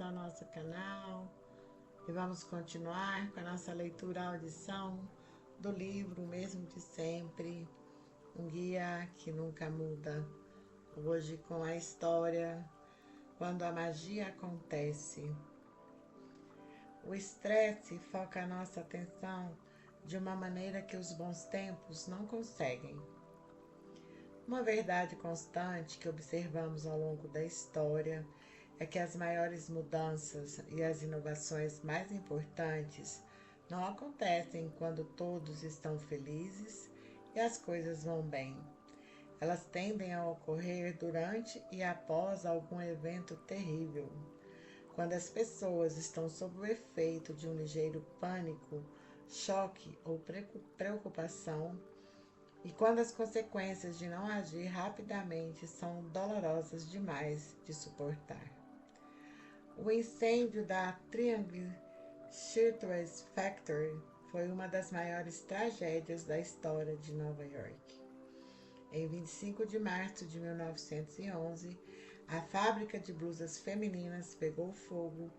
ao nosso canal e vamos continuar com a nossa leitura audição do livro Mesmo de Sempre, um guia que nunca muda. Hoje com a história Quando a Magia Acontece. O estresse foca a nossa atenção de uma maneira que os bons tempos não conseguem. Uma verdade constante que observamos ao longo da história é que as maiores mudanças e as inovações mais importantes não acontecem quando todos estão felizes e as coisas vão bem. Elas tendem a ocorrer durante e após algum evento terrível, quando as pessoas estão sob o efeito de um ligeiro pânico, choque ou preocupação, e quando as consequências de não agir rapidamente são dolorosas demais de suportar. O incêndio da Triangle Shirtwaist Factory foi uma das maiores tragédias da história de Nova York. Em 25 de março de 1911, a fábrica de blusas femininas pegou fogo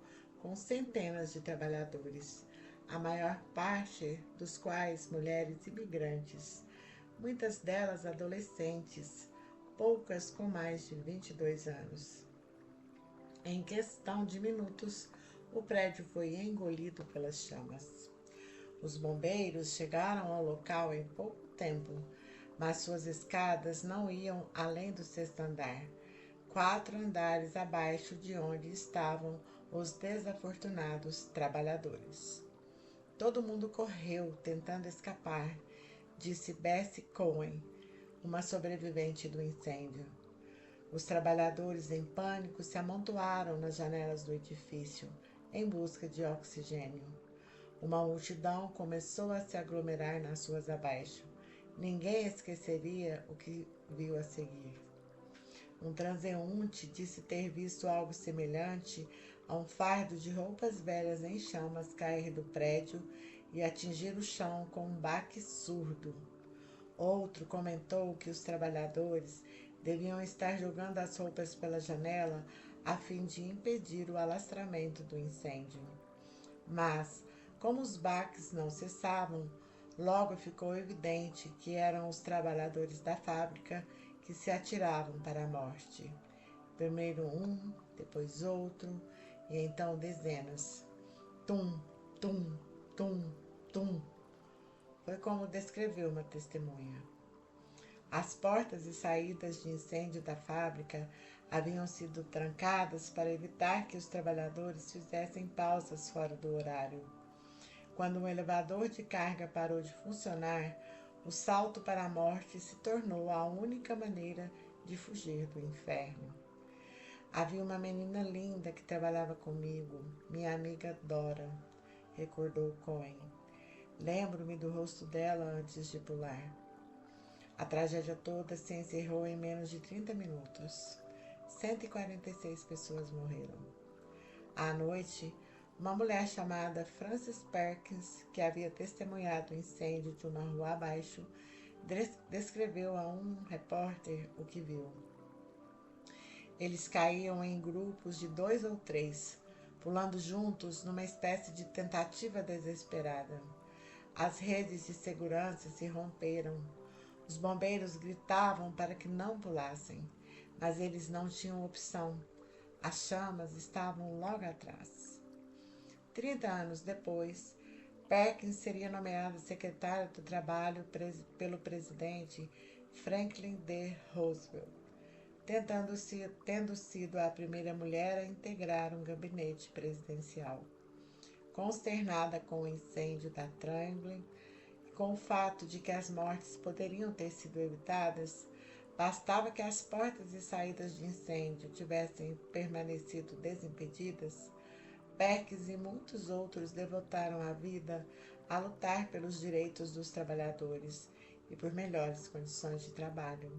com centenas de trabalhadores, a maior parte dos quais mulheres imigrantes, muitas delas adolescentes, poucas com mais de 22 anos. Em questão de minutos, o prédio foi engolido pelas chamas. Os bombeiros chegaram ao local em pouco tempo, mas suas escadas não iam além do sexto andar, 4 andares abaixo de onde estavam os desafortunados trabalhadores. Todo mundo correu tentando escapar, disse Bessie Cohen, uma sobrevivente do incêndio. Os trabalhadores em pânico se amontoaram nas janelas do edifício em busca de oxigênio. Uma multidão começou a se aglomerar nas ruas abaixo. Ninguém esqueceria o que viu a seguir. Um transeunte disse ter visto algo semelhante a um fardo de roupas velhas em chamas cair do prédio e atingir o chão com um baque surdo. Outro comentou que os trabalhadores deviam estar jogando as roupas pela janela a fim de impedir o alastramento do incêndio. Mas, como os baques não cessavam, logo ficou evidente que eram os trabalhadores da fábrica que se atiravam para a morte. Primeiro um, depois outro, e então dezenas. Tum, tum, tum, tum. Foi como descreveu uma testemunha. As portas e saídas de incêndio da fábrica haviam sido trancadas para evitar que os trabalhadores fizessem pausas fora do horário. Quando um elevador de carga parou de funcionar, o salto para a morte se tornou a única maneira de fugir do inferno. Havia uma menina linda que trabalhava comigo, minha amiga Dora, recordou Cohen. Lembro-me do rosto dela antes de pular. A tragédia toda se encerrou em menos de 30 minutos. 146 pessoas morreram. À noite, uma mulher chamada Frances Perkins, que havia testemunhado o incêndio de uma rua abaixo, descreveu a um repórter o que viu. Eles caíam em grupos de 2 ou 3, pulando juntos numa espécie de tentativa desesperada. As redes de segurança se romperam. Os bombeiros gritavam para que não pulassem, mas eles não tinham opção. As chamas estavam logo atrás. 30 anos depois, Perkins seria nomeada secretária do Trabalho pelo presidente Franklin D. Roosevelt, tendo sido a primeira mulher a integrar um gabinete presidencial. Consternada com o incêndio da Triangle e com o fato de que as mortes poderiam ter sido evitadas, bastava que as portas e saídas de incêndio tivessem permanecido desimpedidas. Perkins e muitos outros devotaram a vida a lutar pelos direitos dos trabalhadores e por melhores condições de trabalho.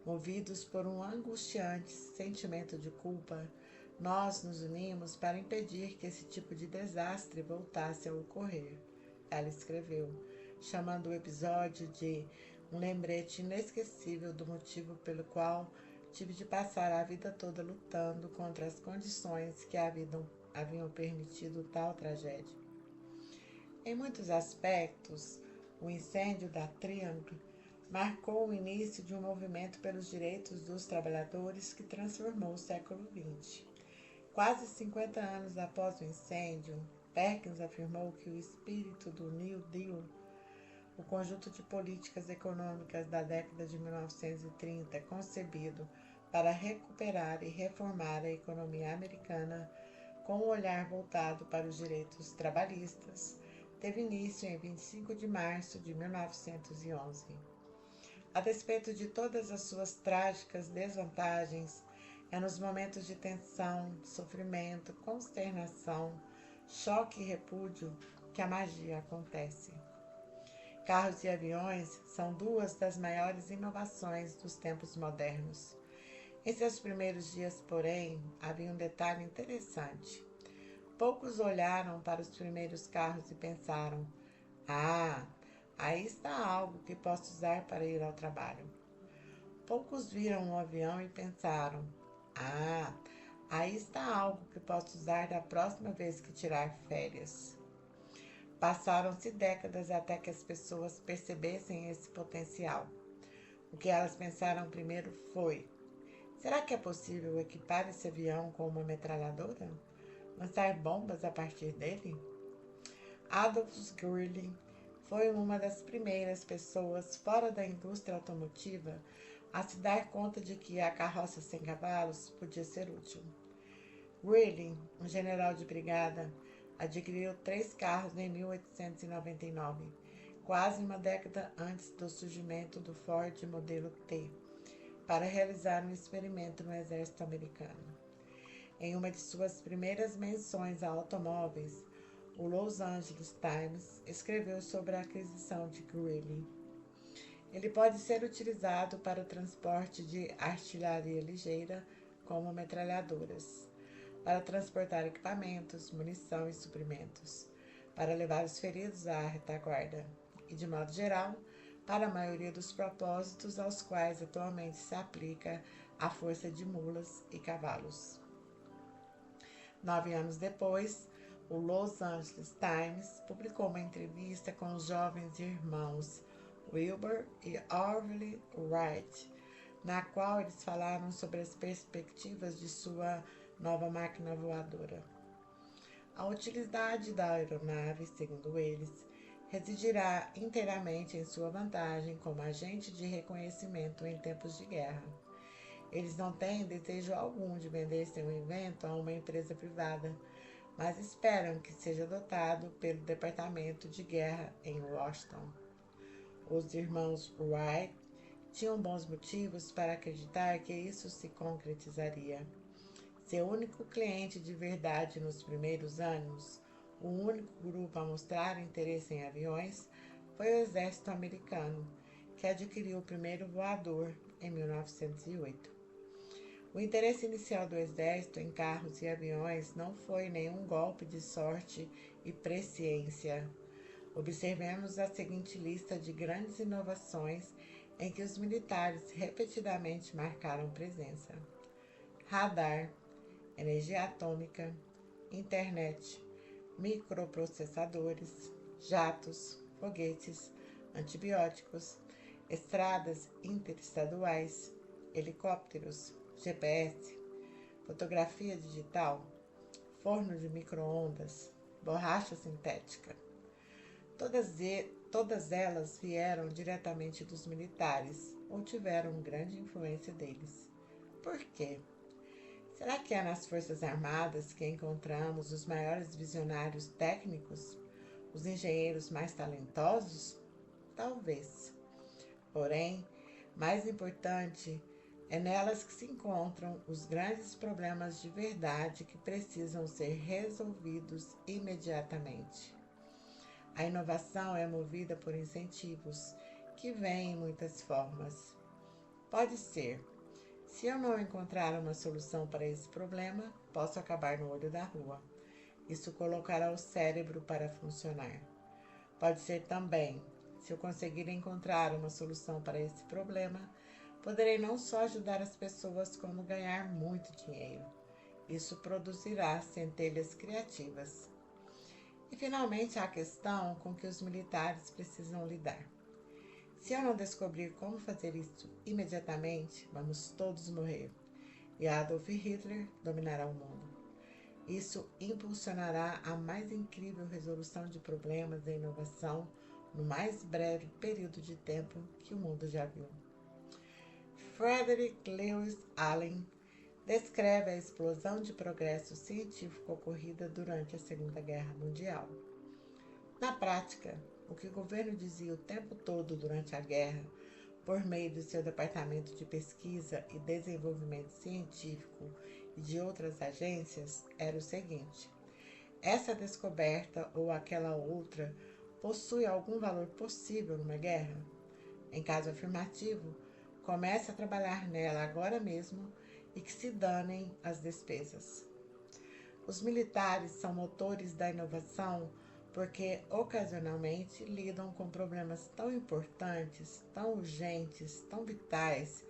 Movidos por um angustiante sentimento de culpa, nós nos unimos para impedir que esse tipo de desastre voltasse a ocorrer, ela escreveu, chamando o episódio de um lembrete inesquecível do motivo pelo qual tive de passar a vida toda lutando contra as condições que haviam permitido tal tragédia. Em muitos aspectos, o incêndio da Triangle marcou o início de um movimento pelos direitos dos trabalhadores que transformou o século XX. Quase 50 anos após o incêndio, Perkins afirmou que o espírito do New Deal, o conjunto de políticas econômicas da década de 1930 concebido para recuperar e reformar a economia americana com um olhar voltado para os direitos trabalhistas, teve início em 25 de março de 1911. A despeito de todas as suas trágicas desvantagens, é nos momentos de tensão, sofrimento, consternação, choque e repúdio que a magia acontece. Carros e aviões são duas das maiores inovações dos tempos modernos. Em seus primeiros dias, porém, havia um detalhe interessante. Poucos olharam para os primeiros carros e pensaram: "Ah, aí está algo que posso usar para ir ao trabalho." Poucos viram um avião e pensaram: "Ah, aí está algo que posso usar da próxima vez que tirar férias." Passaram-se décadas até que as pessoas percebessem esse potencial. O que elas pensaram primeiro foi: será que é possível equipar esse avião com uma metralhadora? Lançar bombas a partir dele? Adolf Greely foi uma das primeiras pessoas fora da indústria automotiva a se dar conta de que a carroça sem cavalos podia ser útil. Greely, um general de brigada, adquiriu 3 carros em 1899, quase uma década antes do surgimento do Ford modelo T, para realizar um experimento no exército americano. Em uma de suas primeiras menções a automóveis, o Los Angeles Times escreveu sobre a aquisição de Greely. Ele pode ser utilizado para o transporte de artilharia ligeira, como metralhadoras, para transportar equipamentos, munição e suprimentos, para levar os feridos à retaguarda e, de modo geral, para a maioria dos propósitos aos quais atualmente se aplica a força de mulas e cavalos. 9 anos depois, o Los Angeles Times publicou uma entrevista com os jovens irmãos Wilbur e Orville Wright, na qual eles falaram sobre as perspectivas de sua nova máquina voadora. A utilidade da aeronave, segundo eles, residirá inteiramente em sua vantagem como agente de reconhecimento em tempos de guerra. Eles não têm desejo algum de vender seu invento a uma empresa privada, mas esperam que seja adotado pelo Departamento de Guerra em Washington. Os irmãos Wright tinham bons motivos para acreditar que isso se concretizaria. Seu único cliente de verdade nos primeiros anos, o único grupo a mostrar interesse em aviões, foi o exército americano, que adquiriu o primeiro voador em 1908. O interesse inicial do exército em carros e aviões não foi nenhum golpe de sorte e presciência. Observemos a seguinte lista de grandes inovações em que os militares repetidamente marcaram presença: radar, energia atômica, internet, microprocessadores, jatos, foguetes, antibióticos, estradas interestaduais, helicópteros, GPS, fotografia digital, forno de micro-ondas, borracha sintética. Todas elas vieram diretamente dos militares ou tiveram grande influência deles. Por quê? Será que é nas Forças Armadas que encontramos os maiores visionários técnicos, os engenheiros mais talentosos? Talvez. Porém, mais importante, é nelas que se encontram os grandes problemas de verdade que precisam ser resolvidos imediatamente. A inovação é movida por incentivos, que vêm em muitas formas. Pode ser: se eu não encontrar uma solução para esse problema, posso acabar no olho da rua. Isso colocará o cérebro para funcionar. Pode ser também: se eu conseguir encontrar uma solução para esse problema, poderei não só ajudar as pessoas, como ganhar muito dinheiro. Isso produzirá centelhas criativas. E finalmente há a questão com que os militares precisam lidar. Se eu não descobrir como fazer isso imediatamente, vamos todos morrer. E Adolf Hitler dominará o mundo. Isso impulsionará a mais incrível resolução de problemas e inovação no mais breve período de tempo que o mundo já viu. Frederick Lewis Allen descreve a explosão de progresso científico ocorrida durante a Segunda Guerra Mundial. Na prática, o que o governo dizia o tempo todo durante a guerra, por meio do seu Departamento de Pesquisa e Desenvolvimento Científico e de outras agências, era o seguinte: essa descoberta ou aquela outra possui algum valor possível numa guerra? Em caso afirmativo, comece a trabalhar nela agora mesmo e que se danem as despesas. Os militares são motores da inovação porque, ocasionalmente, lidam com problemas tão importantes, tão urgentes, tão vitais,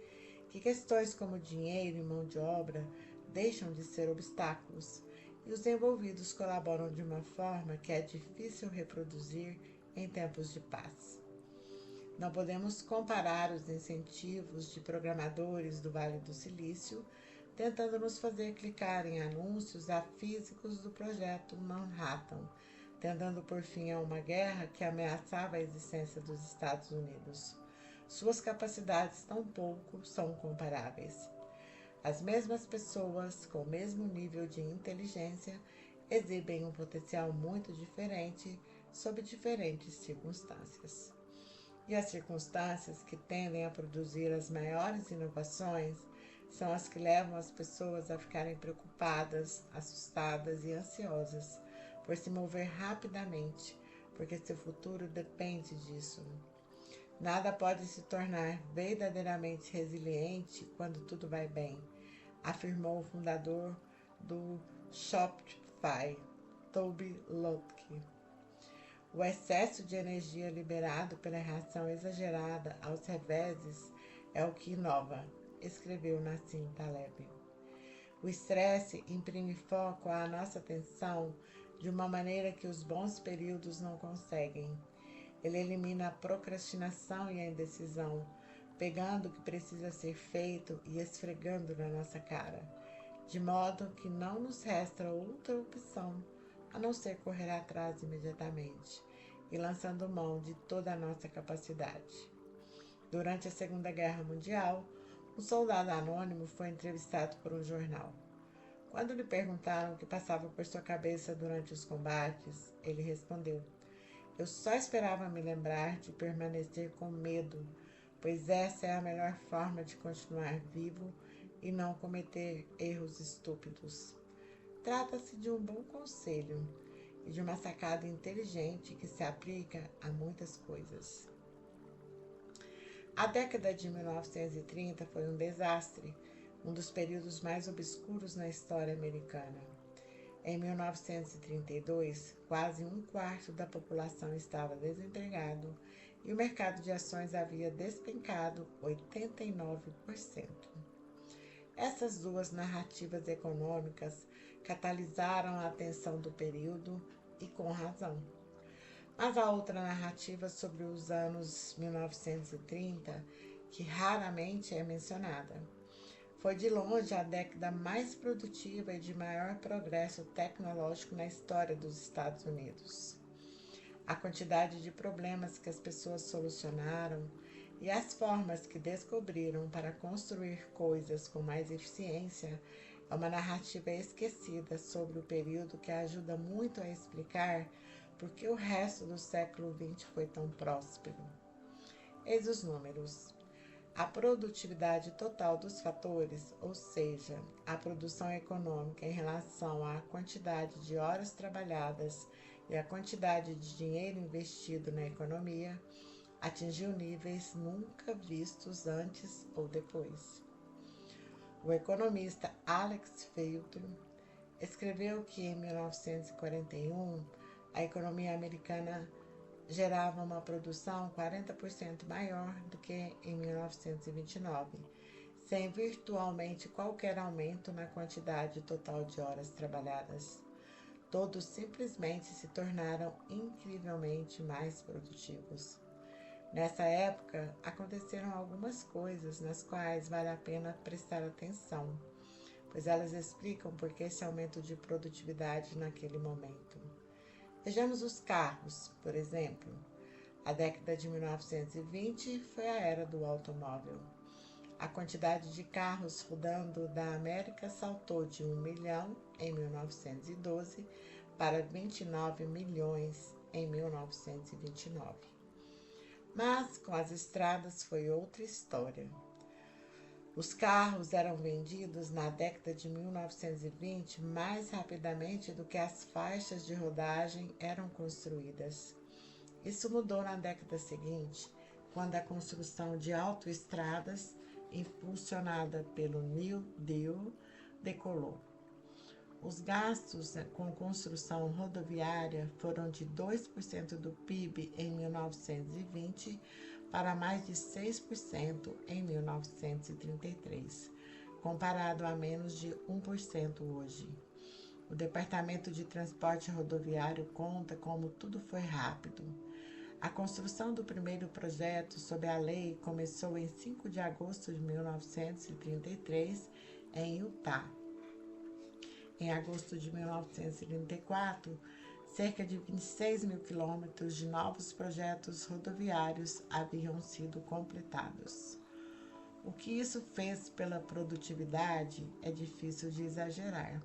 que questões como dinheiro e mão de obra deixam de ser obstáculos, e os envolvidos colaboram de uma forma que é difícil reproduzir em tempos de paz. Não podemos comparar os incentivos de programadores do Vale do Silício tentando nos fazer clicar em anúncios a físicos do projeto Manhattan, tentando por fim a uma guerra que ameaçava a existência dos Estados Unidos. Suas capacidades tampouco são comparáveis. As mesmas pessoas, com o mesmo nível de inteligência, exibem um potencial muito diferente sob diferentes circunstâncias. E as circunstâncias que tendem a produzir as maiores inovações são as que levam as pessoas a ficarem preocupadas, assustadas e ansiosas por se mover rapidamente, porque seu futuro depende disso. Nada pode se tornar verdadeiramente resiliente quando tudo vai bem, afirmou o fundador do Shopify, Toby Lutke. O excesso de energia liberado pela reação exagerada aos reveses é o que inova, escreveu Nassim Taleb. O estresse imprime foco à nossa atenção de uma maneira que os bons períodos não conseguem. Ele elimina a procrastinação e a indecisão, pegando o que precisa ser feito e esfregando na nossa cara, de modo que não nos resta outra opção a não ser correr atrás imediatamente e lançando mão de toda a nossa capacidade. Durante a Segunda Guerra Mundial, um soldado anônimo foi entrevistado por um jornal. Quando lhe perguntaram o que passava por sua cabeça durante os combates, ele respondeu: eu só esperava me lembrar de permanecer com medo, pois essa é a melhor forma de continuar vivo e não cometer erros estúpidos. Trata-se de um bom conselho e de uma sacada inteligente que se aplica a muitas coisas. A década de 1930 foi um desastre, um dos períodos mais obscuros na história americana. Em 1932, quase um quarto da população estava desempregado e o mercado de ações havia despencado 89%. Essas duas narrativas econômicas catalisaram a atenção do período e com razão. Mas há outra narrativa sobre os anos 1930 que raramente é mencionada. Foi de longe a década mais produtiva e de maior progresso tecnológico na história dos Estados Unidos. A quantidade de problemas que as pessoas solucionaram e as formas que descobriram para construir coisas com mais eficiência é uma narrativa esquecida sobre o período que ajuda muito a explicar por que o resto do século XX foi tão próspero. Eis os números. A produtividade total dos fatores, ou seja, a produção econômica em relação à quantidade de horas trabalhadas e a quantidade de dinheiro investido na economia, atingiu níveis nunca vistos antes ou depois. O economista Alex Felton escreveu que em 1941 a economia americana gerava uma produção 40% maior do que em 1929, sem virtualmente qualquer aumento na quantidade total de horas trabalhadas. Todos simplesmente se tornaram incrivelmente mais produtivos. Nessa época, aconteceram algumas coisas nas quais vale a pena prestar atenção, pois elas explicam por que esse aumento de produtividade naquele momento. Vejamos os carros, por exemplo. A década de 1920 foi a era do automóvel. A quantidade de carros rodando da América saltou de 1 milhão em 1912 para 29 milhões em 1929. Mas com as estradas foi outra história. Os carros eram vendidos na década de 1920 mais rapidamente do que as faixas de rodagem eram construídas. Isso mudou na década seguinte, quando a construção de autoestradas, impulsionada pelo New Deal, decolou. Os gastos com construção rodoviária foram de 2% do PIB em 1920 para mais de 6% em 1933, comparado a menos de 1% hoje. O Departamento de Transporte Rodoviário conta como tudo foi rápido. A construção do primeiro projeto sob a lei começou em 5 de agosto de 1933 em Utah. Em agosto de 1934, cerca de 26 mil quilômetros de novos projetos rodoviários haviam sido completados. O que isso fez pela produtividade é difícil de exagerar.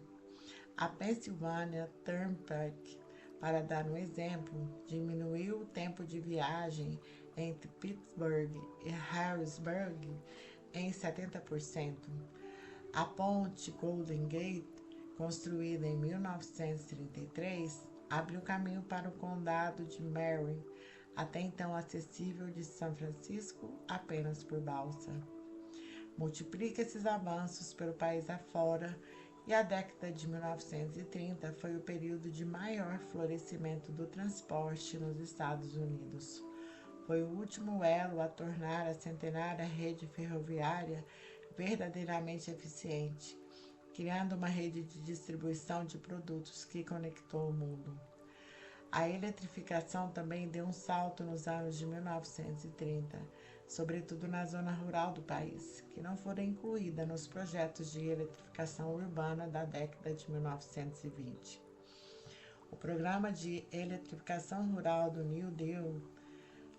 A Pennsylvania Turnpike, para dar um exemplo, diminuiu o tempo de viagem entre Pittsburgh e Harrisburg em 70%. A ponte Golden Gate, construída em 1933, abriu caminho para o condado de Marin, até então acessível de São Francisco apenas por balsa. Multiplica esses avanços pelo país afora e a década de 1930 foi o período de maior florescimento do transporte nos Estados Unidos. Foi o último elo a tornar a centenária rede ferroviária verdadeiramente eficiente, criando uma rede de distribuição de produtos que conectou o mundo. A eletrificação também deu um salto nos anos de 1930, sobretudo na zona rural do país, que não foi incluída nos projetos de eletrificação urbana da década de 1920. O programa de eletrificação rural do New Deal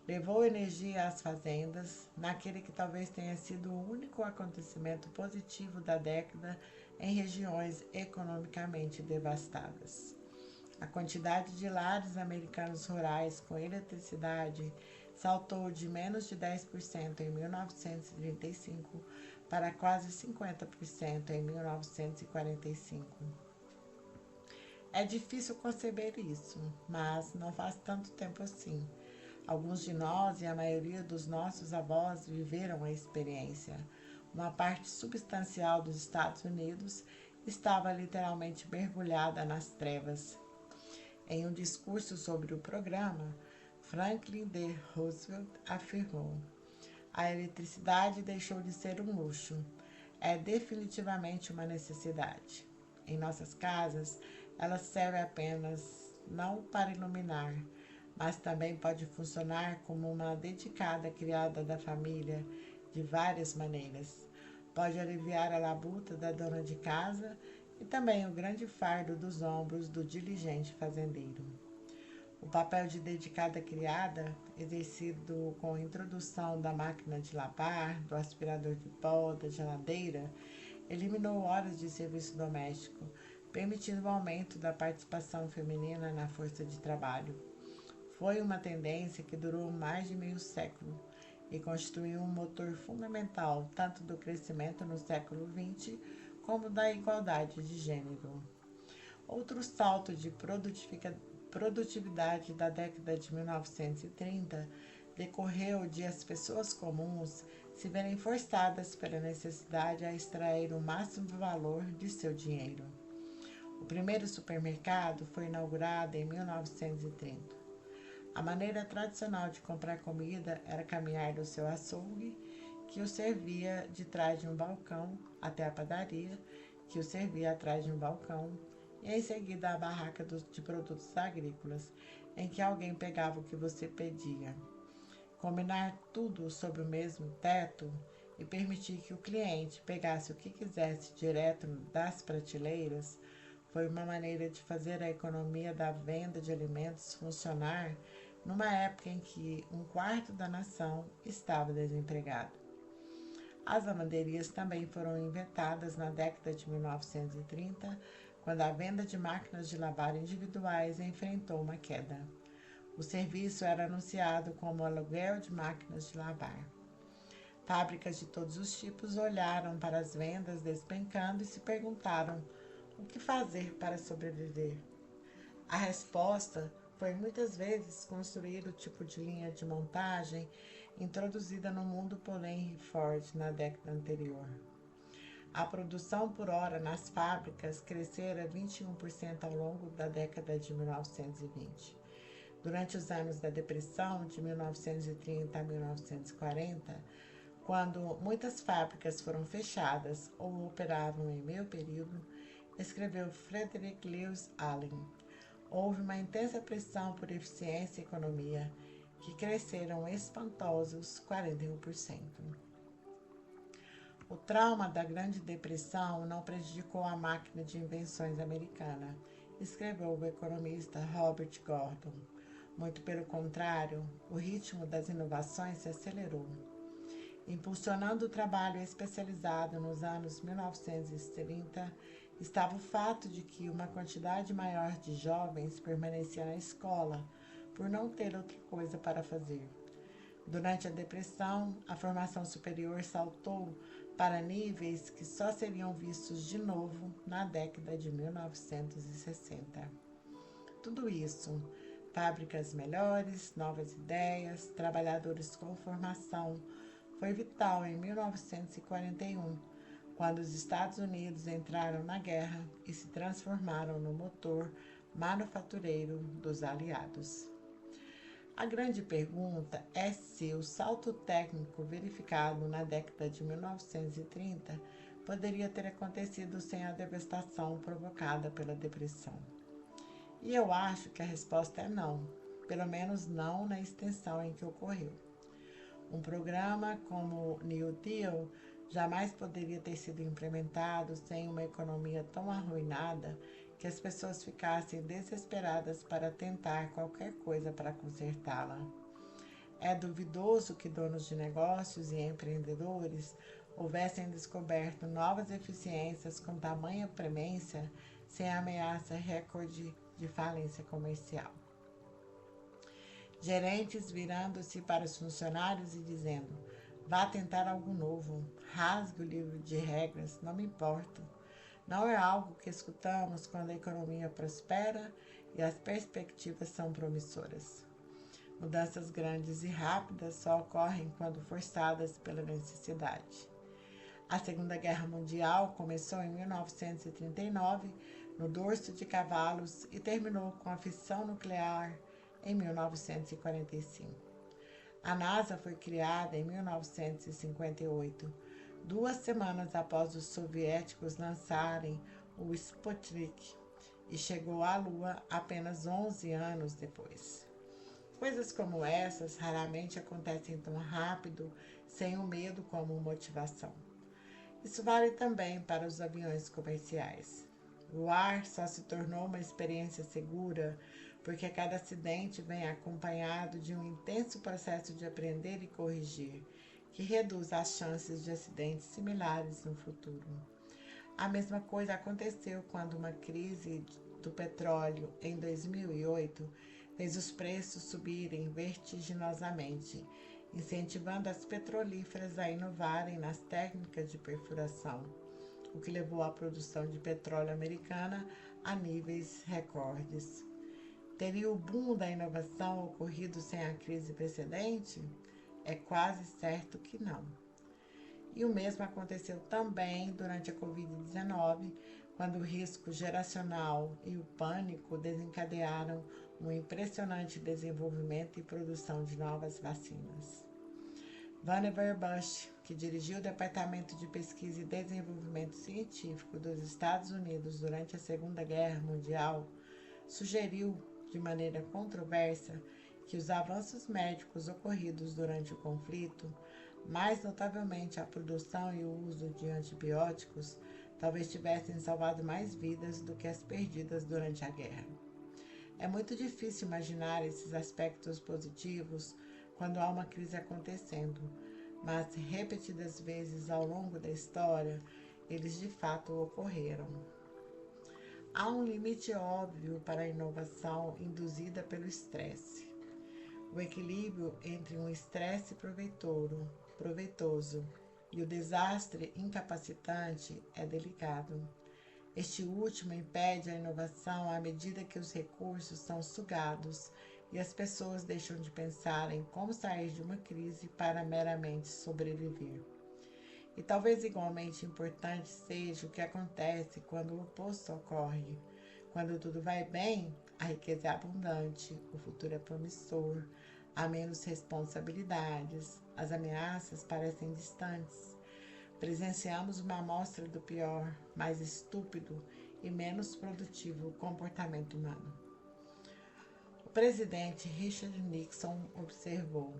levou energia às fazendas, naquele que talvez tenha sido o único acontecimento positivo da década em regiões economicamente devastadas. A quantidade de lares americanos rurais com eletricidade saltou de menos de 10% em 1935 para quase 50% em 1945. É difícil conceber isso, mas não faz tanto tempo assim. Alguns de nós e a maioria dos nossos avós viveram a experiência. Uma parte substancial dos Estados Unidos estava literalmente mergulhada nas trevas. Em um discurso sobre o programa, Franklin D. Roosevelt afirmou: "A eletricidade deixou de ser um luxo. É definitivamente uma necessidade. Em nossas casas, ela serve apenas não para iluminar, mas também pode funcionar como uma dedicada criada da família de várias maneiras. Pode aliviar a labuta da dona de casa e também o grande fardo dos ombros do diligente fazendeiro." O papel de dedicada criada, exercido com a introdução da máquina de lavar, do aspirador de pó, da geladeira, eliminou horas de serviço doméstico, permitindo o aumento da participação feminina na força de trabalho. Foi uma tendência que durou mais de meio século e constituiu um motor fundamental tanto do crescimento no século XX como da igualdade de gênero. Outro salto de produtividade da década de 1930 decorreu de as pessoas comuns se verem forçadas pela necessidade a extrair o máximo valor de seu dinheiro. O primeiro supermercado foi inaugurado em 1930. A maneira tradicional de comprar comida era caminhar do seu açougue, que o servia de trás de um balcão, até a padaria, que o servia atrás de um balcão, e em seguida a barraca de produtos agrícolas, em que alguém pegava o que você pedia. Combinar tudo sob o mesmo teto e permitir que o cliente pegasse o que quisesse direto das prateleiras foi uma maneira de fazer a economia da venda de alimentos funcionar numa época em que um quarto da nação estava desempregado. As lavanderias também foram inventadas na década de 1930, quando a venda de máquinas de lavar individuais enfrentou uma queda. O serviço era anunciado como aluguel de máquinas de lavar. Fábricas de todos os tipos olharam para as vendas despencando e se perguntaram o que fazer para sobreviver. A resposta foi muitas vezes construir o tipo de linha de montagem introduzida no mundo por Henry Ford na década anterior. A produção por hora nas fábricas crescera 21% ao longo da década de 1920. Durante os anos da Depressão, de 1930 a 1940, quando muitas fábricas foram fechadas ou operavam em meio período, escreveu Frederick Lewis Allen, houve uma intensa pressão por eficiência e economia, que cresceram espantosos 41%. O trauma da Grande Depressão não prejudicou a máquina de invenções americana, escreveu o economista Robert Gordon. Muito pelo contrário, o ritmo das inovações se acelerou. Impulsionando o trabalho especializado nos anos 1930, estava o fato de que uma quantidade maior de jovens permanecia na escola por não ter outra coisa para fazer. Durante a Depressão, a formação superior saltou para níveis que só seriam vistos de novo na década de 1960. Tudo isso, fábricas melhores, novas ideias, trabalhadores com formação, foi vital em 1941, quando os Estados Unidos entraram na guerra e se transformaram no motor manufatureiro dos aliados. A grande pergunta é se o salto técnico verificado na década de 1930 poderia ter acontecido sem a devastação provocada pela depressão. E eu acho que a resposta é não, pelo menos não na extensão em que ocorreu. Um programa como o New Deal jamais poderia ter sido implementado sem uma economia tão arruinada que as pessoas ficassem desesperadas para tentar qualquer coisa para consertá-la. É duvidoso que donos de negócios e empreendedores houvessem descoberto novas eficiências com tamanha premência sem a ameaça recorde de falência comercial. Gerentes virando-se para os funcionários e dizendo: vá tentar algo novo, rasgue o livro de regras, não me importo. Não é algo que escutamos quando a economia prospera e as perspectivas são promissoras. Mudanças grandes e rápidas só ocorrem quando forçadas pela necessidade. A Segunda Guerra Mundial começou em 1939, no dorso de cavalos, e terminou com a fissão nuclear em 1945. A NASA foi criada em 1958, 2 semanas após os soviéticos lançarem o Sputnik, e chegou à Lua apenas 11 anos depois. Coisas como essas raramente acontecem tão rápido, sem o medo como motivação. Isso vale também para os aviões comerciais. Voar só se tornou uma experiência segura porque cada acidente vem acompanhado de um intenso processo de aprender e corrigir, que reduz as chances de acidentes similares no futuro. A mesma coisa aconteceu quando uma crise do petróleo em 2008 fez os preços subirem vertiginosamente, incentivando as petrolíferas a inovarem nas técnicas de perfuração, o que levou à produção de petróleo americana a níveis recordes. Teria o boom da inovação ocorrido sem a crise precedente? É quase certo que não. E o mesmo aconteceu também durante a Covid-19, quando o risco geracional e o pânico desencadearam um impressionante desenvolvimento e produção de novas vacinas. Vannevar Bush, que dirigiu o Departamento de Pesquisa e Desenvolvimento Científico dos Estados Unidos durante a Segunda Guerra Mundial, sugeriu, de maneira controversa, que os avanços médicos ocorridos durante o conflito, mais notavelmente a produção e o uso de antibióticos, talvez tivessem salvado mais vidas do que as perdidas durante a guerra. É muito difícil imaginar esses aspectos positivos quando há uma crise acontecendo, mas repetidas vezes ao longo da história, eles de fato ocorreram. Há um limite óbvio para a inovação induzida pelo estresse. O equilíbrio entre um estresse proveitoso e o desastre incapacitante é delicado. Este último impede a inovação à medida que os recursos são sugados e as pessoas deixam de pensar em como sair de uma crise para meramente sobreviver. E talvez igualmente importante seja o que acontece quando o oposto ocorre. Quando tudo vai bem, a riqueza é abundante, o futuro é promissor, há menos responsabilidades, as ameaças parecem distantes. Presenciamos uma amostra do pior, mais estúpido e menos produtivo comportamento humano. O presidente Richard Nixon observou: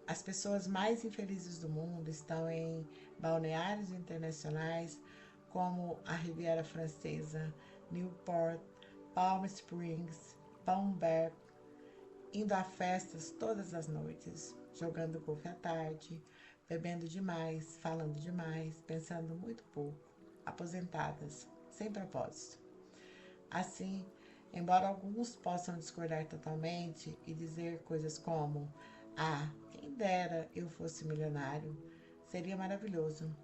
as pessoas mais infelizes do mundo estão em balneários internacionais como a Riviera Francesa, Newport, Palm Springs, Palm Beach, indo a festas todas as noites, jogando golfe à tarde, bebendo demais, falando demais, pensando muito pouco, aposentadas, sem propósito. Assim, embora alguns possam discordar totalmente e dizer coisas como: ah, quem dera eu fosse milionário, seria maravilhoso.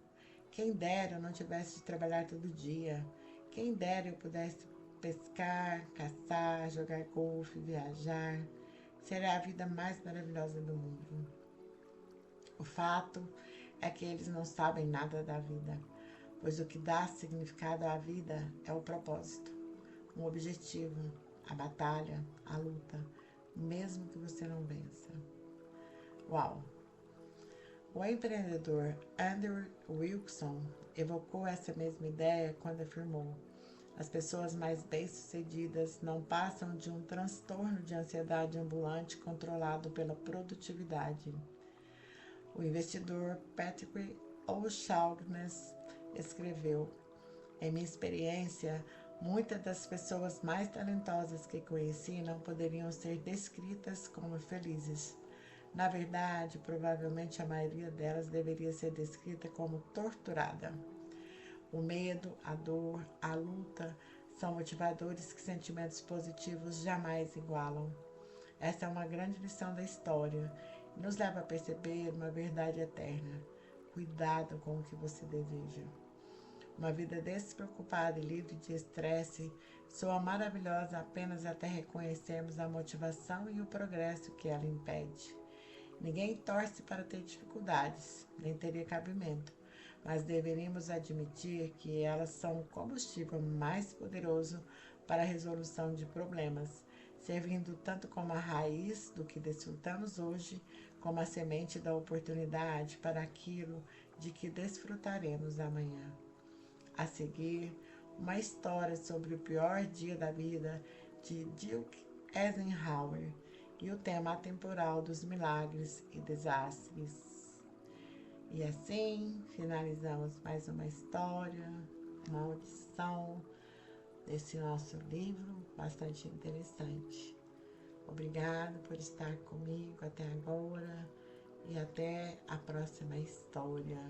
Quem dera eu não tivesse de trabalhar todo dia. Quem dera eu pudesse pescar, caçar, jogar golfe, viajar. Seria a vida mais maravilhosa do mundo. O fato é que eles não sabem nada da vida, pois o que dá significado à vida é o propósito, um objetivo, a batalha, a luta, mesmo que você não vença. Uau! O empreendedor Andrew Wilson evocou essa mesma ideia quando afirmou: as pessoas mais bem-sucedidas não passam de um transtorno de ansiedade ambulante controlado pela produtividade. O investidor Patrick O'Shaughnessy escreveu: em minha experiência, muitas das pessoas mais talentosas que conheci não poderiam ser descritas como felizes. Na verdade, provavelmente a maioria delas deveria ser descrita como torturada. O medo, a dor, a luta são motivadores que sentimentos positivos jamais igualam. Essa é uma grande lição da história e nos leva a perceber uma verdade eterna. Cuidado com o que você deseja. Uma vida despreocupada e livre de estresse soa maravilhosa apenas até reconhecermos a motivação e o progresso que ela impede. Ninguém torce para ter dificuldades, nem teria cabimento, mas deveríamos admitir que elas são o combustível mais poderoso para a resolução de problemas, servindo tanto como a raiz do que desfrutamos hoje, como a semente da oportunidade para aquilo de que desfrutaremos amanhã. A seguir, uma história sobre o pior dia da vida de Duke Eisenhower e o tema atemporal dos milagres e desastres. E assim, finalizamos mais uma história, uma audição desse nosso livro, bastante interessante. Obrigado por estar comigo até agora e até a próxima história.